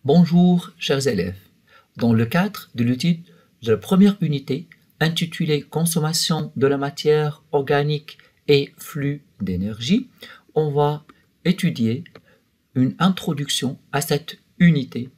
Bonjour, chers élèves. Dans le cadre de l'étude de la première unité intitulée Consommation de la matière organique et flux d'énergie, on va étudier une introduction à cette unité,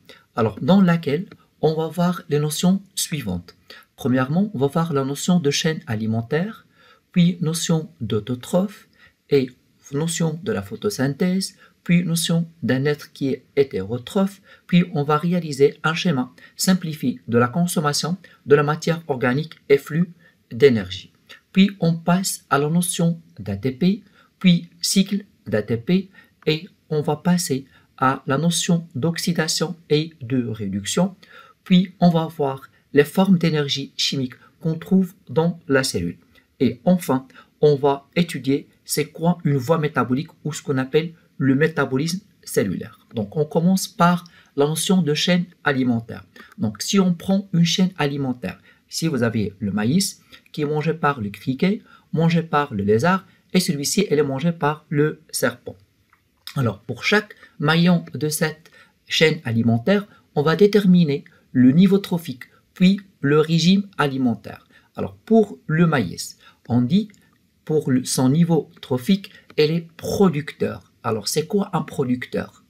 dans laquelle on va voir les notions suivantes. Premièrement, on va voir la notion de chaîne alimentaire, puis notion d'autotrophe et notion de la photosynthèse, puis notion d'un être qui est hétérotrophe, puis on va réaliser un schéma simplifié de la consommation de la matière organique et flux d'énergie. Puis on passe à la notion d'ATP, puis cycle d'ATP, et on va passer à la notion d'oxydation et de réduction, puis on va voir les formes d'énergie chimique qu'on trouve dans la cellule. Et enfin, on va étudier c'est quoi une voie métabolique ou ce qu'on appelle le métabolisme cellulaire. Donc on commence par la notion de chaîne alimentaire. Donc si on prend une chaîne alimentaire, ici vous avez le maïs qui est mangé par le criquet, mangé par le lézard, et celui-ci est mangé par le serpent. Alors pour chaque maillon de cette chaîne alimentaire, on va déterminer le niveau trophique, puis le régime alimentaire. Alors pour le maïs, on dit pour son niveau trophique, elle est producteur. Alors c'est quoi un producteur?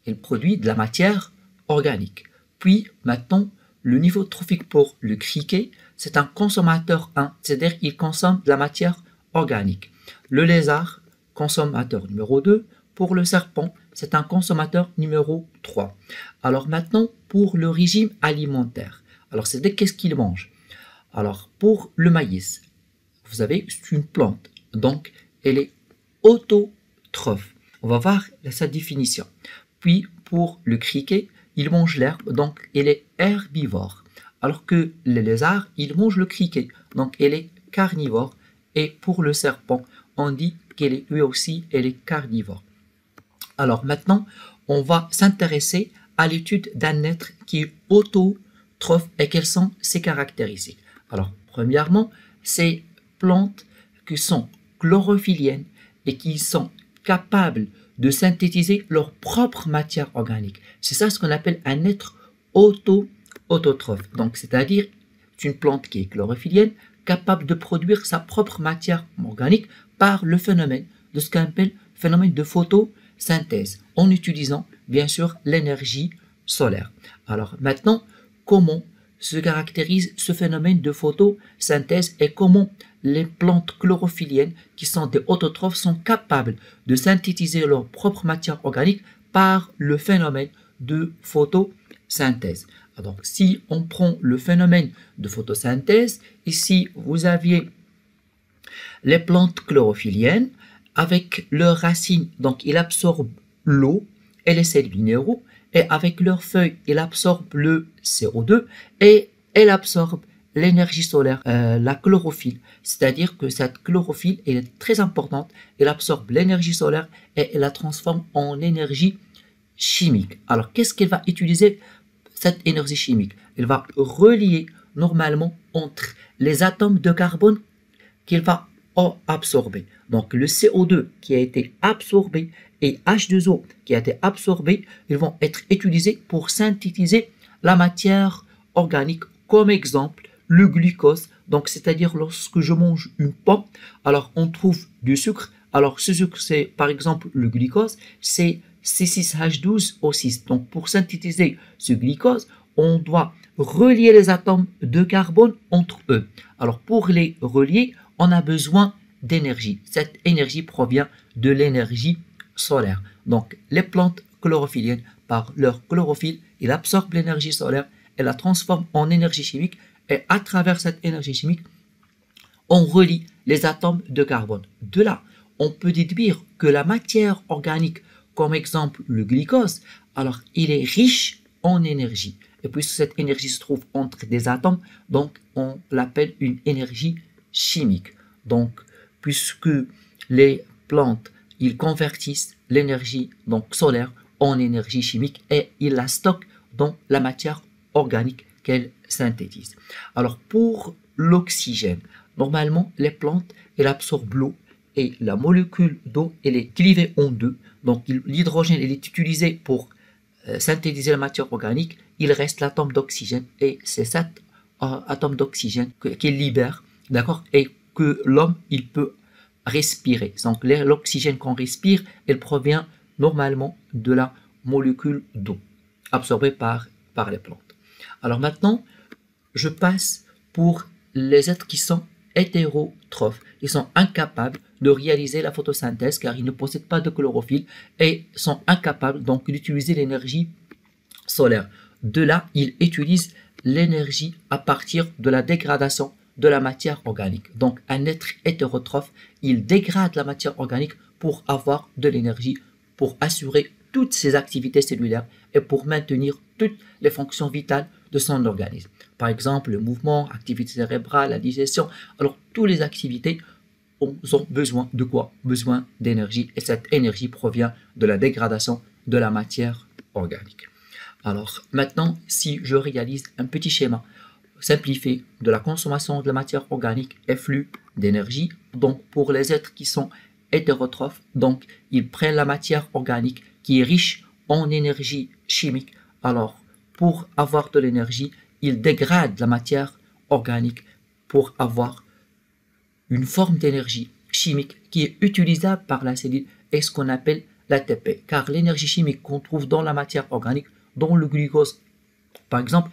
Il produit de la matière organique. Puis maintenant, le niveau trophique pour le criquet, c'est un consommateur 1, c'est-à-dire qu'il consomme de la matière organique. Le lézard, consommateur numéro 2. Pour le serpent, c'est un consommateur numéro 3. Alors maintenant, pour le régime alimentaire, alors c'est qu'est-ce qu'il mange? Alors pour le maïs, vous savez, c'est une plante, donc elle est autotrophe. On va voir sa définition. Puis pour le criquet, il mange l'herbe, donc elle est herbivore. Alors que le lézard, il mange le criquet, donc elle est carnivore. Et pour le serpent, on dit qu'elle est lui aussi, elle est carnivore. Alors maintenant, on va s'intéresser à l'étude d'un être qui est autotrophe et quelles sont ses caractéristiques. Alors premièrement, ces plantes qui sont chlorophylliennes et qui sont capables de synthétiser leur propre matière organique. C'est ça ce qu'on appelle un être autotrophe. Donc c'est-à-dire une plante qui est chlorophyllienne, capable de produire sa propre matière organique par le phénomène de ce qu'on appelle phénomène de photosynthèse, en utilisant bien sûr l'énergie solaire. Alors maintenant, comment se caractérise ce phénomène de photosynthèse et comment les plantes chlorophylliennes qui sont des autotrophes sont capables de synthétiser leur propre matière organique par le phénomène de photosynthèse. Donc si on prend le phénomène de photosynthèse, ici vous aviez les plantes chlorophylliennes avec leurs racines, donc ils absorbent l'eau et les sels minéraux, et avec leurs feuilles, ils absorbent le CO2 et elles absorbent l'énergie solaire, la chlorophylle. C'est-à-dire que cette chlorophylle est très importante, elle absorbe l'énergie solaire et elle la transforme en énergie chimique. Alors qu'est-ce qu'elle va utiliser cette énergie chimique? Elle va relier normalement entre les atomes de carbone qu'elle va absorber. Donc le CO2 qui a été absorbé et H2O qui a été absorbé, ils vont être utilisés pour synthétiser la matière organique. Comme exemple, le glucose, donc c'est-à-dire lorsque je mange une pomme, alors on trouve du sucre. Alors ce sucre, c'est par exemple le glucose, c'est C6H12O6. Donc pour synthétiser ce glucose, on doit relier les atomes de carbone entre eux. Alors pour les relier, on a besoin d'énergie. Cette énergie provient de l'énergie solaire. Donc les plantes chlorophylliennes, par leur chlorophylle, ils absorbent l'énergie solaire et la transforment en énergie chimique, et à travers cette énergie chimique, on relie les atomes de carbone. De là, on peut déduire que la matière organique, comme exemple le glucose, alors il est riche en énergie. Et puisque cette énergie se trouve entre des atomes, donc on l'appelle une énergie chimique. Donc, puisque les plantes, ils convertissent l'énergie solaire en énergie chimique et ils la stockent dans la matière organique qu'elles synthétisent. Alors, pour l'oxygène, normalement, les plantes, elles absorbent l'eau et la molécule d'eau, elle est clivée en deux. Donc, l'hydrogène, elle est utilisé pour synthétiser la matière organique, il reste l'atome d'oxygène et c'est cet atome d'oxygène qu'il libère, d'accord, et que l'homme il peut respirer. Donc l'oxygène qu'on respire, il provient normalement de la molécule d'eau absorbée par les plantes. Alors maintenant, je passe pour les êtres qui sont hétérotrophes. Ils sont incapables de réaliser la photosynthèse car ils ne possèdent pas de chlorophylle et sont incapables donc d'utiliser l'énergie solaire. De là, ils utilisent l'énergie à partir de la dégradation de la matière organique. Donc un être hétérotrophe, il dégrade la matière organique pour avoir de l'énergie, pour assurer toutes ses activités cellulaires et pour maintenir toutes les fonctions vitales de son organisme. Par exemple, le mouvement, l'activité cérébrale, la digestion. Alors, toutes les activités ont besoin de quoi? Besoin d'énergie. Et cette énergie provient de la dégradation de la matière organique. Alors, maintenant, si je réalise un petit schéma simplifié de la consommation de la matière organique et flux d'énergie, donc pour les êtres qui sont hétérotrophes, donc ils prennent la matière organique qui est riche en énergie chimique. Alors, pour avoir de l'énergie, ils dégradent la matière organique pour avoir une forme d'énergie chimique qui est utilisable par la cellule et ce qu'on appelle l'ATP. Car l'énergie chimique qu'on trouve dans la matière organique, dans le glucose, par exemple,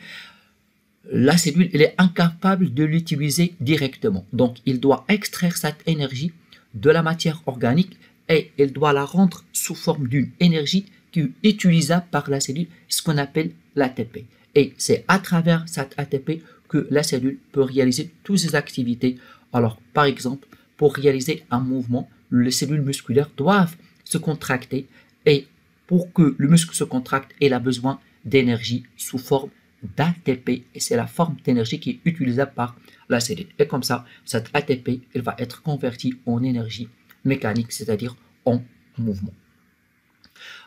la cellule elle est incapable de l'utiliser directement. Donc, il doit extraire cette énergie de la matière organique et elle doit la rendre sous forme d'une énergie qui est utilisable par la cellule, ce qu'on appelle l'ATP. Et c'est à travers cette ATP que la cellule peut réaliser toutes ses activités. Alors, par exemple, pour réaliser un mouvement, les cellules musculaires doivent se contracter et pour que le muscle se contracte, il a besoin d'énergie sous forme d'ATP et c'est la forme d'énergie qui est utilisable par la cellule. Et comme ça, cette ATP, elle va être convertie en énergie mécanique, c'est-à-dire en mouvement.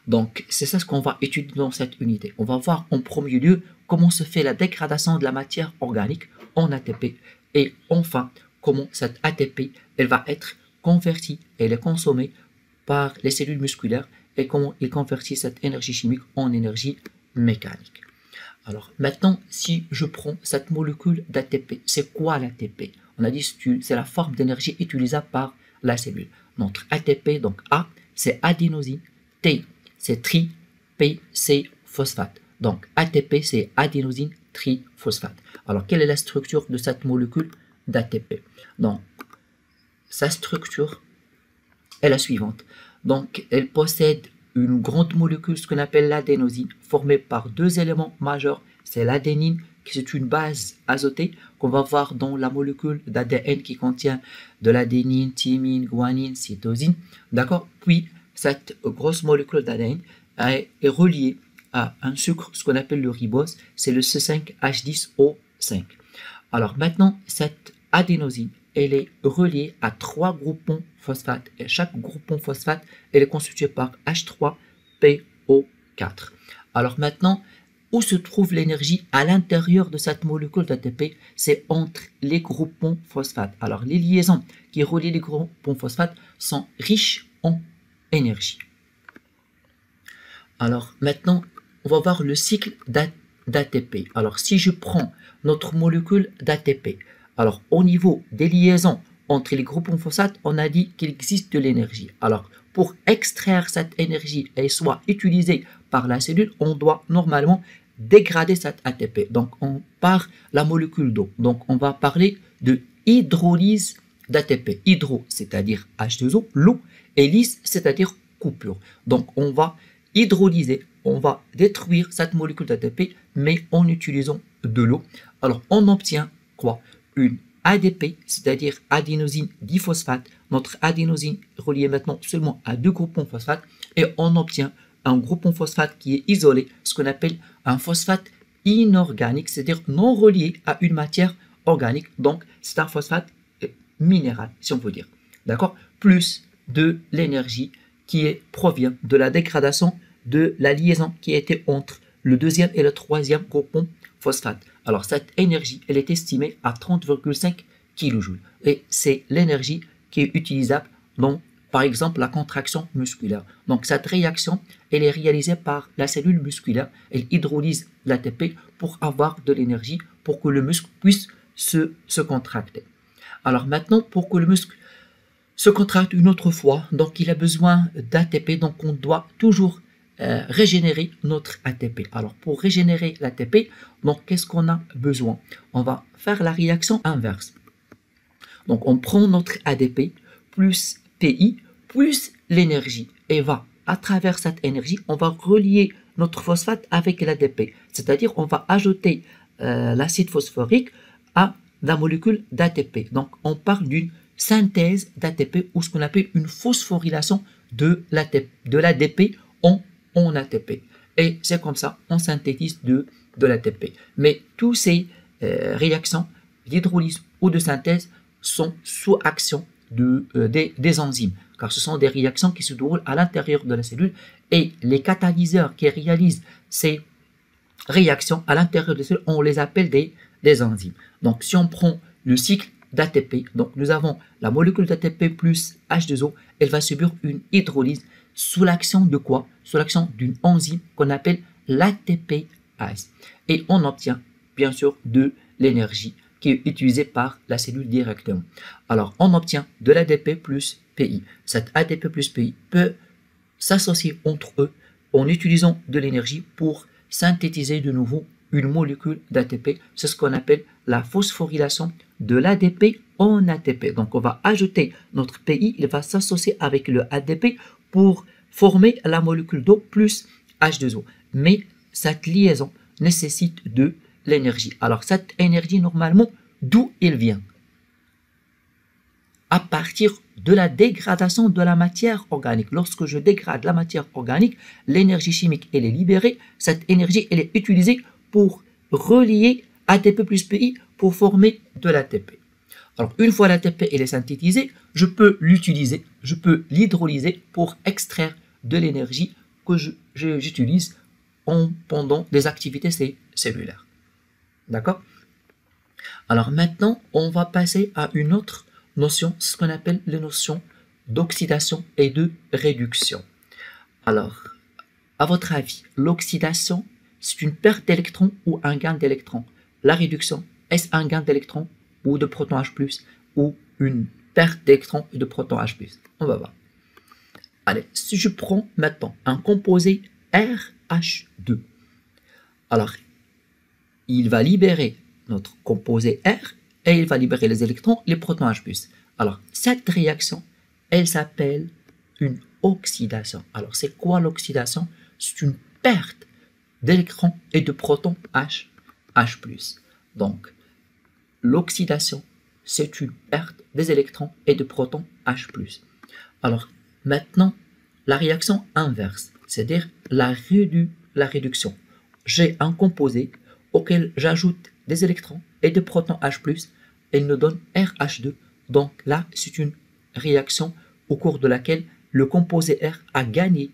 Donc, c'est ça ce qu'on va étudier dans cette unité. On va voir en premier lieu comment se fait la dégradation de la matière organique en ATP et enfin, comment cette ATP, elle va être convertie et elle est consommée par les cellules musculaires et comment il convertit cette énergie chimique en énergie mécanique. Alors maintenant, si je prends cette molécule d'ATP, c'est quoi l'ATP? On a dit c'est la forme d'énergie utilisable par la cellule. Notre ATP, donc A, c'est adénosine, T, c'est tri, P, c'est phosphate. Donc ATP, c'est adénosine triphosphate. Alors quelle est la structure de cette molécule d'ATP? Donc sa structure est la suivante. Donc elle possède une grande molécule, ce qu'on appelle l'adénosine, formée par deux éléments majeurs. C'est l'adénine, qui est une base azotée qu'on va voir dans la molécule d'ADN qui contient de l'adénine, thymine, guanine, cytosine. D'accord? Puis, cette grosse molécule d'ADN est reliée à un sucre, ce qu'on appelle le ribose, c'est le C5H10O5. Alors maintenant, cette adénosine, elle est reliée à trois groupons phosphate et chaque groupon phosphate elle est constitué par H3PO4. Alors maintenant, où se trouve l'énergie à l'intérieur de cette molécule d'ATP? C'est entre les groupons phosphate. Alors les liaisons qui relient les groupons phosphate sont riches en énergie. Alors maintenant, on va voir le cycle d'ATP. Alors si je prends notre molécule d'ATP, alors au niveau des liaisons entre les groupons phosphate, on a dit qu'il existe de l'énergie. Alors pour extraire cette énergie et soit utilisée par la cellule, on doit normalement dégrader cette ATP. Donc on part la molécule d'eau. Donc on va parler de hydrolyse d'ATP. Hydro, c'est-à-dire H2O, l'eau, et lyse, c'est-à-dire coupure. Donc on va hydrolyser, on va détruire cette molécule d'ATP, mais en utilisant de l'eau. Alors on obtient quoi? Une ADP, c'est-à-dire adénosine diphosphate. Notre adénosine est reliée maintenant seulement à deux groupons phosphate et on obtient un groupon phosphate qui est isolé, ce qu'on appelle un phosphate inorganique, c'est-à-dire non relié à une matière organique. Donc, c'est un phosphate minéral, si on veut dire. D'accord? Plus de l'énergie qui provient de la dégradation de la liaison qui était entre le deuxième et le troisième groupon phosphate. Alors, cette énergie, elle est estimée à 30,5 kJ. Et c'est l'énergie qui est utilisable dans par exemple la contraction musculaire. Donc cette réaction, elle est réalisée par la cellule musculaire. Elle hydrolyse l'ATP pour avoir de l'énergie, pour que le muscle puisse se contracter. Alors maintenant, pour que le muscle se contracte une autre fois, donc il a besoin d'ATP, donc on doit toujours régénérer notre ATP. Alors pour régénérer l'ATP, donc qu'est-ce qu'on a besoin? On va faire la réaction inverse. Donc on prend notre ADP plus PI plus l'énergie et à travers cette énergie, on va relier notre phosphate avec l'ADP. C'est-à-dire on va ajouter l'acide phosphorique à la molécule d'ATP. Donc on parle d'une synthèse d'ATP ou ce qu'on appelle une phosphorylation de l'ADP en ATP. Et c'est comme ça on synthétise de l'ATP. Mais tous ces réactions d'hydrolyse ou de synthèse sont sous action des enzymes, car ce sont des réactions qui se déroulent à l'intérieur de la cellule et les catalyseurs qui réalisent ces réactions à l'intérieur de la cellule, on les appelle des enzymes. Donc si on prend le cycle d'ATP, donc nous avons la molécule d'ATP plus H2O, elle va subir une hydrolyse sous l'action de quoi? Sous l'action d'une enzyme qu'on appelle l'ATPase. Et on obtient bien sûr de l'énergie qui est utilisée par la cellule directement. Alors, on obtient de l'ADP plus PI. Cet ADP plus PI peut s'associer entre eux en utilisant de l'énergie pour synthétiser de nouveau une molécule d'ATP. C'est ce qu'on appelle la phosphorylation de l'ADP en ATP. Donc, on va ajouter notre PI, il va s'associer avec le ADP pour former la molécule d'eau plus H2O. Mais cette liaison nécessite de l'énergie. Alors cette énergie normalement, d'où elle vient? À partir de la dégradation de la matière organique. Lorsque je dégrade la matière organique, l'énergie chimique elle est libérée. Cette énergie elle est utilisée pour relier ATP plus PI pour former de l'ATP. Alors une fois l'ATP elle est synthétisée, je peux l'utiliser, je peux l'hydrolyser pour extraire de l'énergie que j'utilise pendant des activités cellulaires. D'accord? Alors maintenant, on va passer à une autre notion, ce qu'on appelle les notions d'oxydation et de réduction. Alors, à votre avis, l'oxydation, c'est une perte d'électrons ou un gain d'électrons? La réduction, est-ce un gain d'électrons ou de protons H+, ou une perte d'électrons et de protons H+? On va voir. Allez, si je prends maintenant un composé RH2, alors il va libérer notre composé R et il va libérer les électrons, les protons H+. Alors, cette réaction, elle s'appelle une oxydation. Alors, c'est quoi l'oxydation? C'est une perte d'électrons et de protons H+. Donc, l'oxydation, c'est une perte des électrons et de protons H+. Alors, maintenant, la réaction inverse, c'est-à-dire la réduction. J'ai un composé auquel j'ajoute des électrons et des protons H+, elle nous donne RH2. Donc là, c'est une réaction au cours de laquelle le composé R a gagné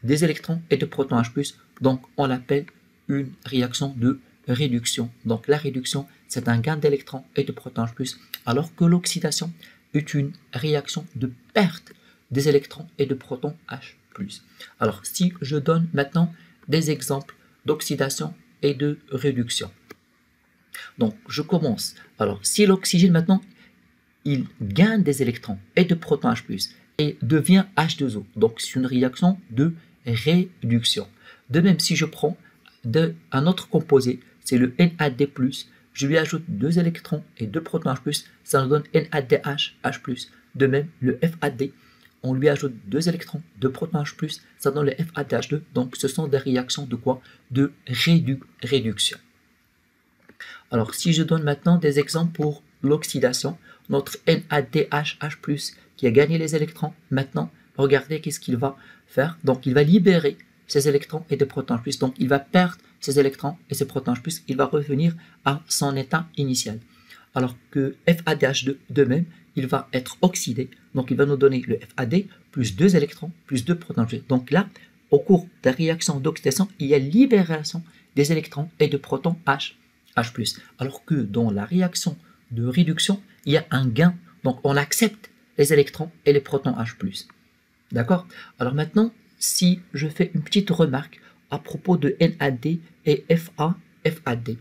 des électrons et des protons H+, donc on l'appelle une réaction de réduction. Donc la réduction, c'est un gain d'électrons et de protons H+, alors que l'oxydation est une réaction de perte des électrons et de protons H+. Alors si je donne maintenant des exemples d'oxydation et de réduction. Donc, je commence. Alors, si l'oxygène, maintenant, il gagne des électrons et de protons H+, et devient H2O. Donc, c'est une réaction de réduction. De même, si je prends un autre composé, c'est le NAD+, je lui ajoute 2 électrons et 2 protons H+, ça nous donne NADH, H+. De même, le FAD, on lui ajoute 2 électrons, 2 protons H+, ça donne le FADH2. Donc, ce sont des réactions de quoi? De réduction. Alors, si je donne maintenant des exemples pour l'oxydation, notre NADH, qui a gagné les électrons, maintenant, regardez qu'est-ce qu'il va faire. Donc, il va libérer ses électrons et des protons H+. Donc, il va perdre ses électrons et ses protons H+. Il va revenir à son état initial. Alors que FADH2, de même, il va être oxydé. Donc, il va nous donner le FAD plus 2 électrons plus 2 protons H+. Donc là, au cours de la réaction d'oxydation, il y a libération des électrons et de protons H+. Alors que dans la réaction de réduction, il y a un gain. Donc, on accepte les électrons et les protons H+. D'accord? Alors maintenant, si je fais une petite remarque à propos de NAD et FAD.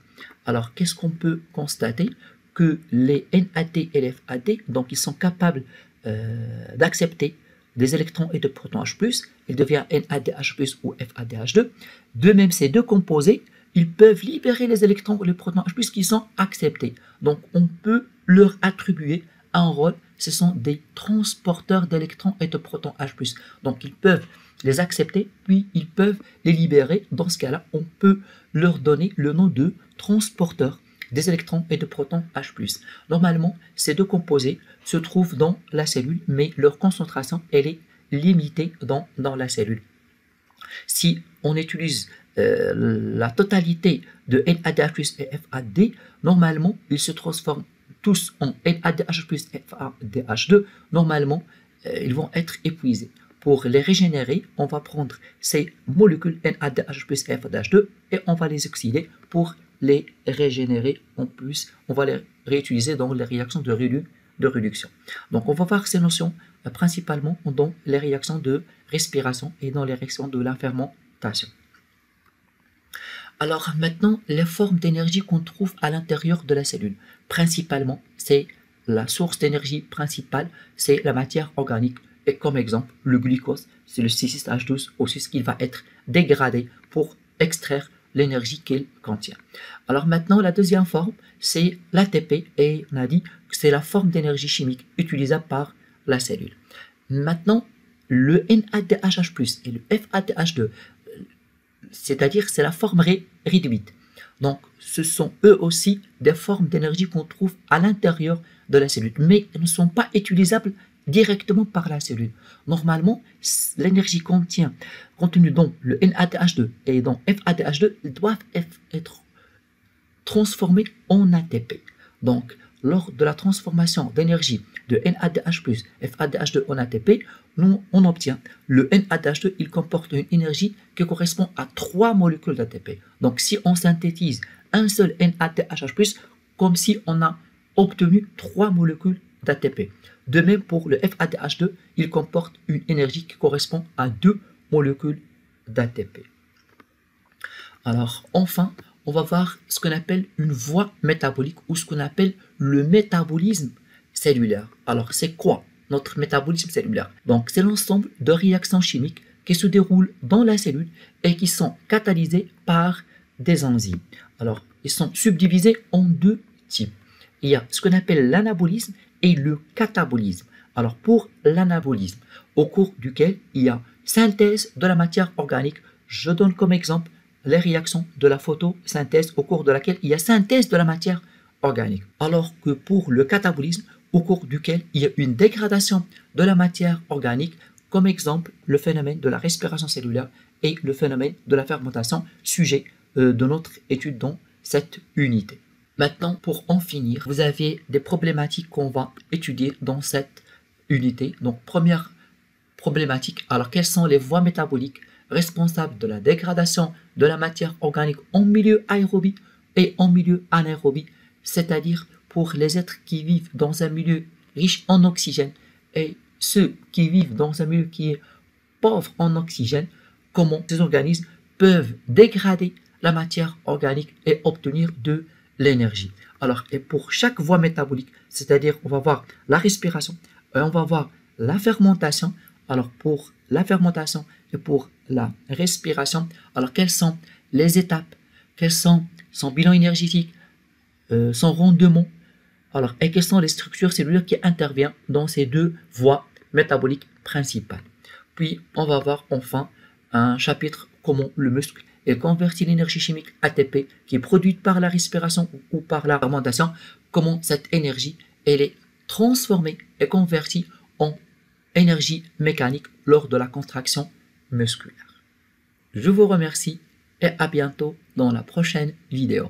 Alors, qu'est-ce qu'on peut constater? Que les NAD et les FAD, donc ils sont capables d'accepter des électrons et de protons H+, ils deviennent NADH+, ou FADH2. De même, ces deux composés, ils peuvent libérer les électrons et les protons H+, qui sont acceptés. Donc, on peut leur attribuer un rôle. Ce sont des transporteurs d'électrons et de protons H+. Donc, ils peuvent les accepter, puis ils peuvent les libérer. Dans ce cas-là, on peut leur donner le nom de transporteurs des électrons et de protons H+. Normalement, ces deux composés se trouvent dans la cellule, mais leur concentration, elle est limitée dans la cellule. Si on utilise la totalité de NADH+ et FAD, normalement, ils se transforment tous en NADH+ et FADH2. Normalement, ils vont être épuisés. Pour les régénérer, on va prendre ces molécules NADH+ et FADH2 et on va les oxyder pour les régénérer en plus. On va les réutiliser dans les réactions de réduction. Donc, on va voir ces notions principalement dans les réactions de respiration et dans les réactions de la fermentation. Alors maintenant, les formes d'énergie qu'on trouve à l'intérieur de la cellule, principalement, c'est la source d'énergie principale, c'est la matière organique. Et comme exemple, le glucose, c'est le C6H12, aussi ce qui va être dégradé pour extraire l'énergie qu'il contient. Alors maintenant, la deuxième forme, c'est l'ATP, et on a dit que c'est la forme d'énergie chimique utilisable par la cellule. Maintenant, le NADH+ et le FADH2, c'est-à-dire c'est la forme réduite. Donc, ce sont eux aussi des formes d'énergie qu'on trouve à l'intérieur de la cellule, mais elles ne sont pas utilisables directement par la cellule. Normalement, l'énergie contenue dans le NADH2 et dans FADH2 doivent être transformées en ATP. Donc, lors de la transformation d'énergie de NADH+, FADH2 en ATP, nous, on obtient le NADH2, il comporte une énergie qui correspond à 3 molécules d'ATP. Donc, si on synthétise un seul NADH+, comme si on a obtenu 3 molécules d'ATP. De même pour le FADH2, il comporte une énergie qui correspond à 2 molécules d'ATP. Alors, enfin, on va voir ce qu'on appelle une voie métabolique ou ce qu'on appelle le métabolisme cellulaire. Alors, c'est quoi notre métabolisme cellulaire? Donc, c'est l'ensemble de réactions chimiques qui se déroulent dans la cellule et qui sont catalysées par des enzymes. Alors, ils sont subdivisés en deux types. Il y a ce qu'on appelle l'anabolisme et le catabolisme. Alors, pour l'anabolisme, au cours duquel il y a synthèse de la matière organique, je donne comme exemple les réactions de la photosynthèse au cours de laquelle il y a synthèse de la matière organique. Alors que pour le catabolisme, au cours duquel il y a une dégradation de la matière organique, comme exemple le phénomène de la respiration cellulaire et le phénomène de la fermentation, sujet de notre étude dans cette unité. Maintenant, pour en finir, vous avez des problématiques qu'on va étudier dans cette unité. Donc, première problématique, alors quelles sont les voies métaboliques responsables de la dégradation de la matière organique en milieu aérobie et en milieu anaérobie, c'est-à-dire pour les êtres qui vivent dans un milieu riche en oxygène et ceux qui vivent dans un milieu qui est pauvre en oxygène, comment ces organismes peuvent dégrader la matière organique et obtenir de l'énergie. Alors, et pour chaque voie métabolique, c'est-à-dire on va voir la respiration et on va voir la fermentation. Alors, pour la fermentation et pour la respiration, alors quelles sont les étapes, quels sont son bilan énergétique, son rendement, alors, et quelles sont les structures cellulaires qui interviennent dans ces deux voies métaboliques principales. Puis, on va voir enfin un chapitre comment le muscle convertit l'énergie chimique ATP qui est produite par la respiration ou par la fermentation, comment cette énergie elle est transformée et convertie en énergie mécanique lors de la contraction musculaire. Je vous remercie et à bientôt dans la prochaine vidéo.